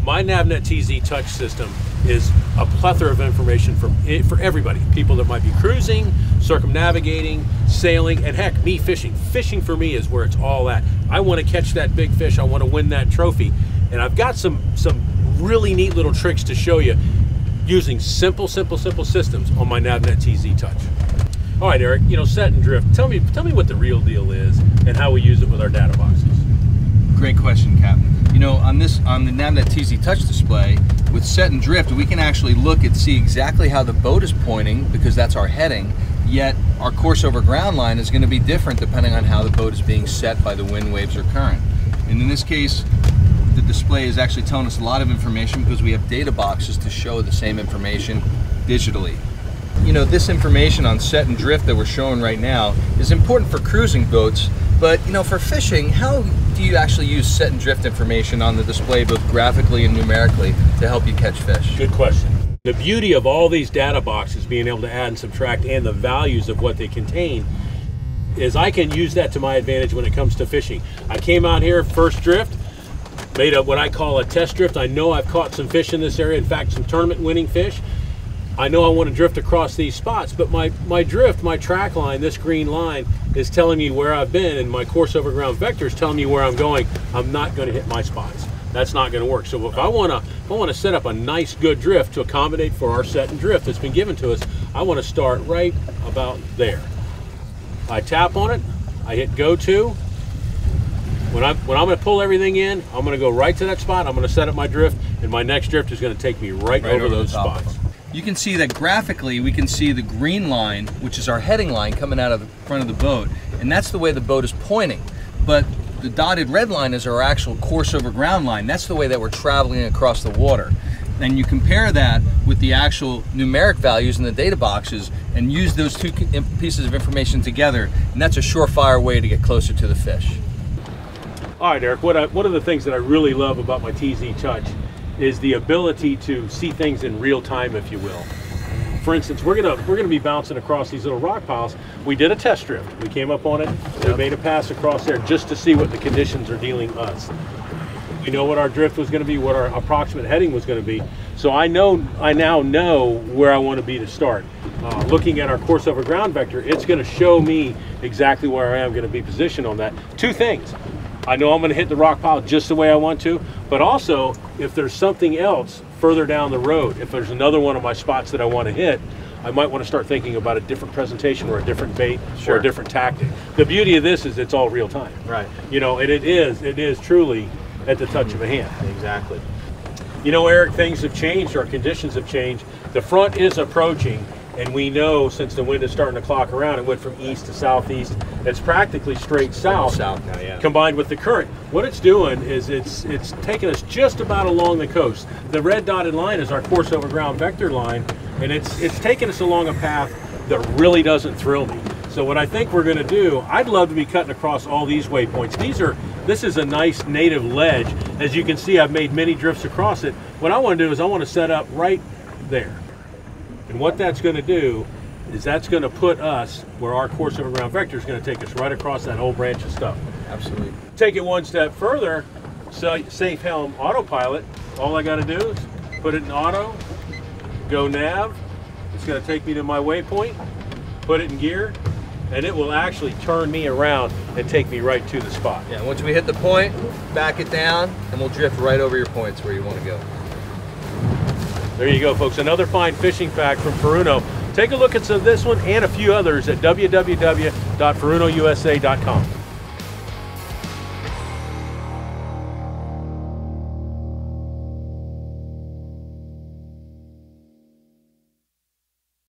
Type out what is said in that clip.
My NavNet TZtouch system is a plethora of information for everybody. People that might be cruising, circumnavigating, sailing, and heck, me fishing. Fishing for me is where it's all at. I want to catch that big fish. I want to win that trophy. And I've got some really neat little tricks to show you using simple systems on my NavNet TZtouch. All right, Eric, you know, set and drift. Tell me what the real deal is and how we use it with our data boxes. Great question, Captain. You know, on the NavNet TZtouch display, with set and drift, we can actually look and see exactly how the boat is pointing because that's our heading, yet our course over ground line is going to be different depending on how the boat is being set by the wind, waves, or current. And in this case, the display is actually telling us a lot of information because we have data boxes to show the same information digitally. You know, this information on set and drift that we're showing right now is important for cruising boats, but you know, for fishing, how do you actually use set and drift information on the display both graphically and numerically to help you catch fish? Good question. The beauty of all these data boxes being able to add and subtract and the values of what they contain is I can use that to my advantage when it comes to fishing. I came out here first drift, made what I call a test drift. I know I've caught some fish in this area, in fact some tournament winning fish. I know I want to drift across these spots, but my drift, my track line, this green line is telling me where I've been, and my course over ground vector is telling me where I'm going. I'm not going to hit my spots. That's not going to work. So if I want to set up a nice good drift to accommodate for our set and drift that's been given to us, I want to start right about there. I tap on it, I hit go to. When I'm going to pull everything in, I'm going to go right to that spot. I'm going to set up my drift, and my next drift is going to take me right over those spots. You can see that graphically we can see the green line, which is our heading line coming out of the front of the boat, and that's the way the boat is pointing. But the dotted red line is our actual course over ground line. That's the way that we're traveling across the water. And you compare that with the actual numeric values in the data boxes and use those two pieces of information together, and that's a surefire way to get closer to the fish. All right, Eric, one of the things that I really love about my TZtouch is the ability to see things in real time, if you will. For instance, we're gonna be bouncing across these little rock piles. We did a test drift. We came up on it. We made a pass across there just to see what the conditions are dealing us. We know what our drift was going to be, what our approximate heading was going to be. So I now know where I want to be to start. Looking at our course over ground vector, it's going to show me exactly where I am going to be positioned on that. Two things. I know I'm going to hit the rock pile just the way I want to, but also if there's something else further down the road, if there's another one of my spots that I want to hit, I might want to start thinking about a different presentation or a different bait or a different tactic. The beauty of this is it's all real time. Right. You know, and it is truly at the touch of a hand. Exactly. You know, Eric, things have changed, our conditions have changed. The front is approaching, and we know since the wind is starting to clock around, it went from east to southeast. It's practically straight south now, combined with the current. What it's doing is it's taking us just about along the coast. The red dotted line is our course over ground vector line, and it's taking us along a path that really doesn't thrill me. So what I think we're going to do, I'd love to be cutting across all these waypoints. This is a nice native ledge. As you can see, I've made many drifts across it. What I want to do is I want to set up right there. And what that's going to do is that's going to put us where our course over ground vector is going to take us right across that whole branch of stuff. Absolutely. Take it one step further, safe helm autopilot. All I got to do is put it in auto, go nav. It's going to take me to my waypoint, put it in gear, and it will actually turn me around and take me right to the spot. Yeah, once we hit the point, back it down, and we'll drift right over your points where you want to go. There you go, folks. Another fine fishing fact from Furuno. Take a look at this one and a few others at www.furunousa.com.